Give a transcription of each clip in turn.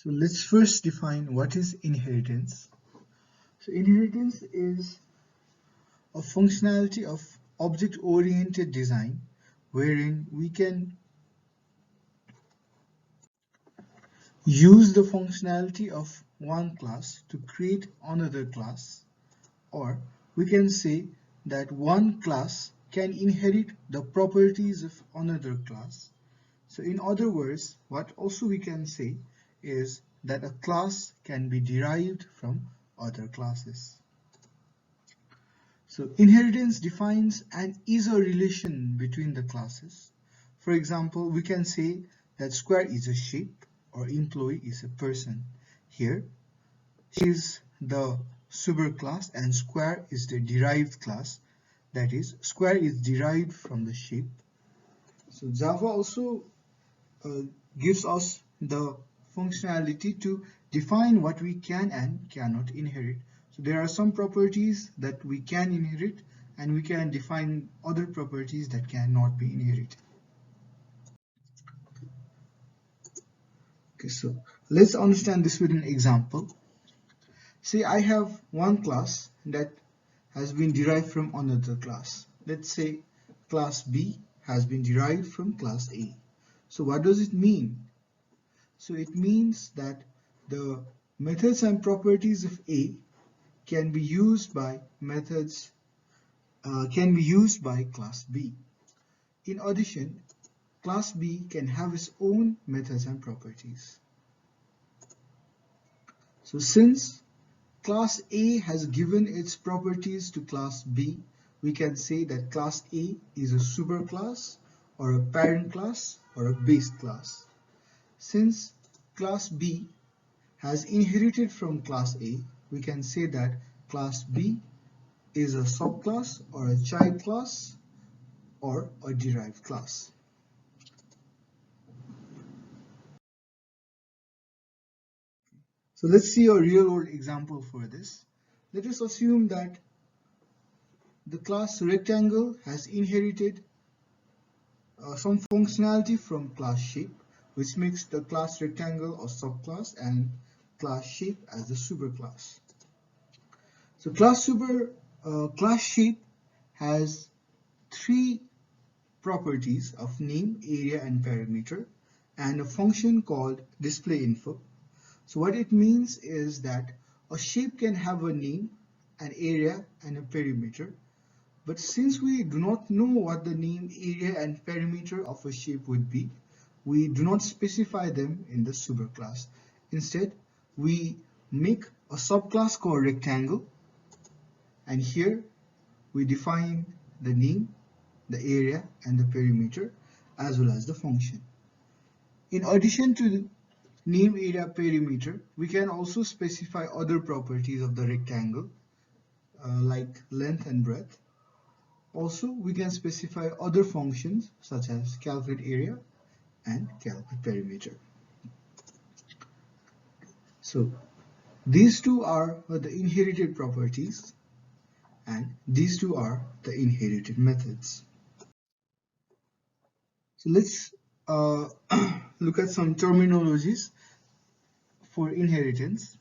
let's first define what is inheritance. So inheritance is a functionality of object-oriented design wherein we can use the functionality of one class to create another class, or we can say that one class can inherit the properties of another class. So in other words, what also we can say is that a class can be derived from other classes. So inheritance defines an is-a relation between the classes. For example, we can say that square is a sheep or employee is a person. Here, sheep is the superclass and square is the derived class. That is, square is derived from the sheep. So Java also gives us the functionality to define what we can and cannot inherit. So there are some properties that we can inherit and we can define other properties that cannot be inherited. Okay, so let's understand this with an example. Say I have one class that has been derived from another class. Let's say class B has been derived from class A. So what does it mean? So it means that the methods and properties of A can be used by class B. In addition, class B can have its own methods and properties. So since class A has given its properties to class B, we can say that class A is a superclass or a parent class or a base class. Since class B has inherited from class A, we can say that class B is a subclass or a child class or a derived class. So let's see a real-world example for this. Let us assume that the class rectangle has inherited some functionality from class shape, which makes the class rectangle a subclass and class shape as a superclass. So class shape has three properties of name, area, and perimeter, and a function called displayInfo. So what it means is that a shape can have a name, an area, and a perimeter. But since we do not know what the name, area, and perimeter of a shape would be, we do not specify them in the superclass. Instead, we make a subclass called rectangle, and here we define the name, the area, and the perimeter, as well as the function. In addition to the name, area, perimeter, we can also specify other properties of the rectangle, like length and breadth. Also, we can specify other functions such as calculate area and calculate perimeter. So these two are the inherited properties and these two are the inherited methods. So let's look at some terminologies for inheritance.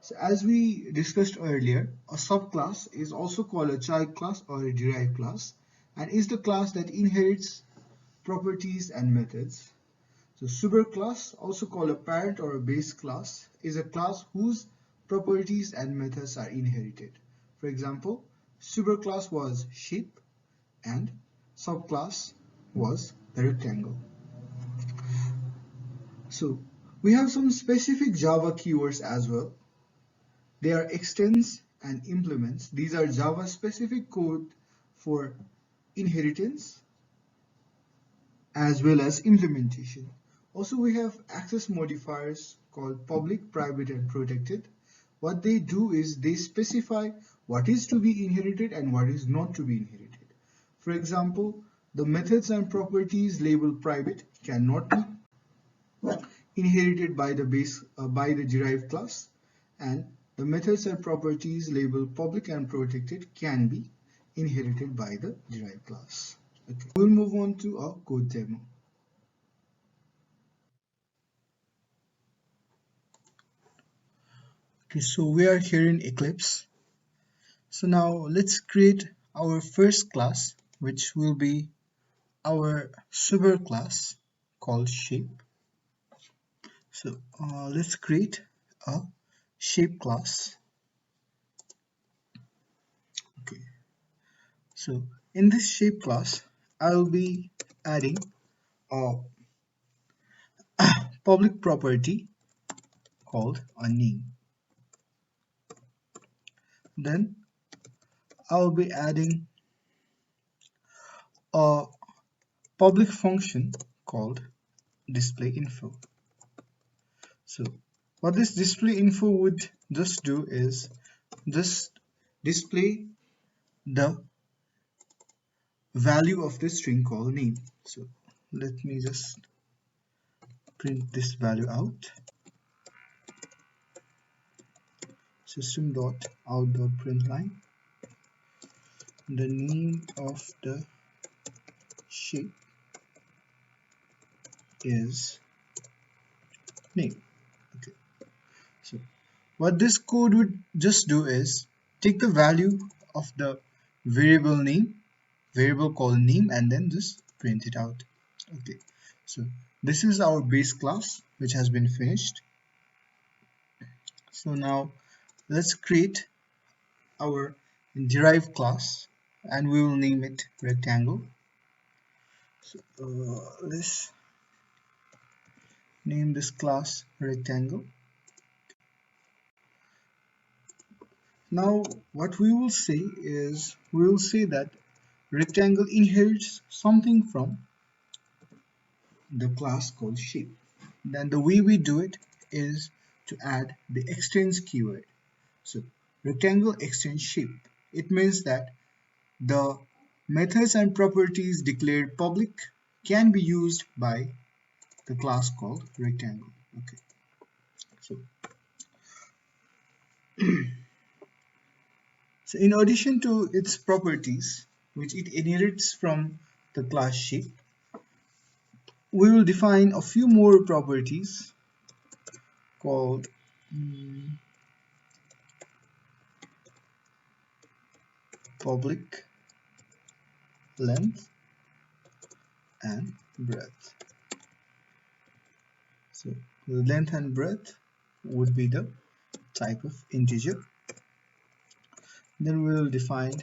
So as we discussed earlier, a subclass is also called a child class or a derived class and is the class that inherits properties and methods. So superclass, also called a parent or a base class, is a class whose properties and methods are inherited. For example, superclass was sheep and subclass was the rectangle. So we have some specific Java keywords as well. They are extends and implements. These are Java specific code for inheritance as well as implementation. Also, we have access modifiers called public, private, and protected. What they do is they specify what is to be inherited and what is not to be inherited. For example, the methods and properties labeled private cannot be inherited by the derived class, and the methods and properties labeled public and protected can be inherited by the derived class. Okay. We'll move on to a code demo. Okay, so we are here in Eclipse. So now let's create our first class, which will be our super class called shape. So let's create a shape class. Okay, so in this shape class, I'll be adding a public property called a name. Then I'll be adding a public function called display info. So what this display info would just do is just display the value of the string called name. So let me just print this value out. System.out.println the name of the shape is name. Okay, so what this code would just do is take the value of the variable called name, and then just print it out. Okay, so this is our base class which has been finished. So now let's create our derived class, and we will name it rectangle. So let's name this class rectangle. Now what we will say is we will say that rectangle inherits something from the class called shape. Then the way we do it is to add the extends keyword. So rectangle extends shape. It means that the methods and properties declared public can be used by the class called rectangle. Okay, so so in addition to its properties which it inherits from the class shape, we will define a few more properties called public, length, and breadth. So the length and breadth would be the type of integer. Then we will define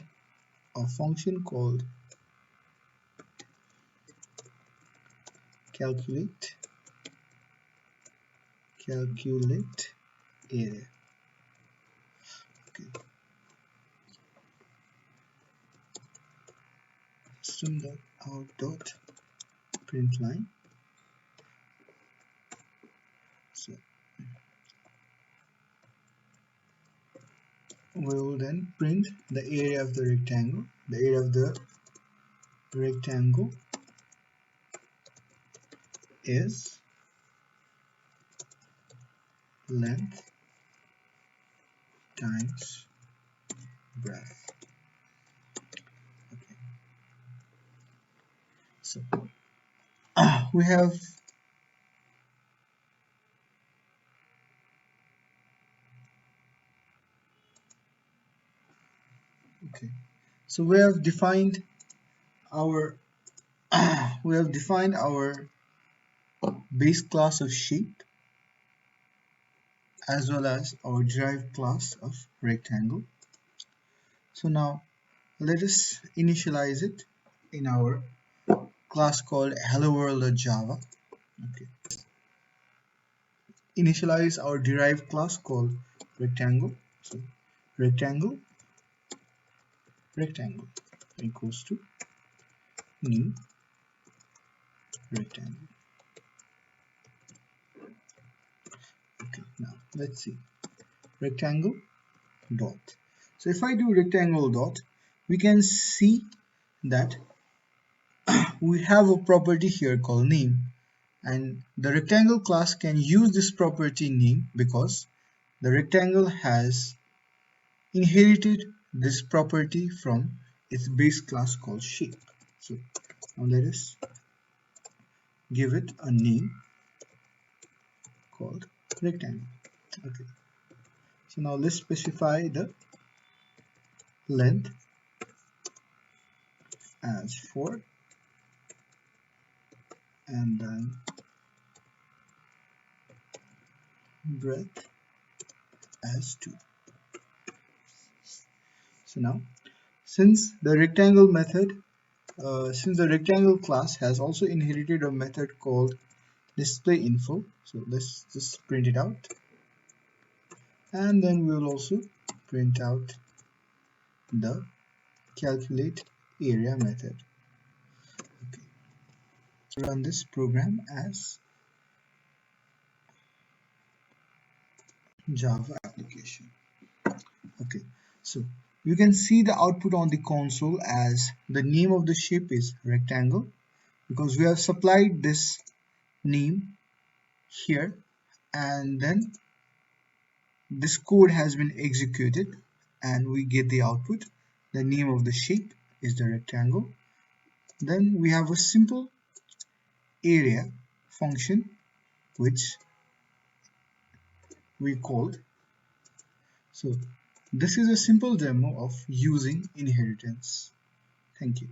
a function called calculate area. Okay. System.out.println. So we will then print the area of the rectangle. The area of the rectangle is length times breadth. Okay. So we have okay. So we have defined our base class of shape as well as our derived class of rectangle. So now let us initialize it in our class called hello world.java. Okay. Initialize our derived class called rectangle. So rectangle equals to new rectangle. Okay, now let's see rectangle dot. So if I do rectangle dot, we can see that we have a property here called name, and the rectangle class can use this property name because the rectangle has inherited this property from its base class called shape. So now let us give it a name called rectangle. Okay, So now let's specify the length as 4 and then breadth as 2. So now since the rectangle class has also inherited a method called display info, so let's just print it out, and then we will also print out the calculate area method. Okay, so run this program as Java application. Okay, so you can see the output on the console as the name of the shape is rectangle because we have supplied this name here, and then this code has been executed and we get the output. The name of the shape is the rectangle. Then we have a simple area function which we called. So this is a simple demo of using inheritance. Thank you.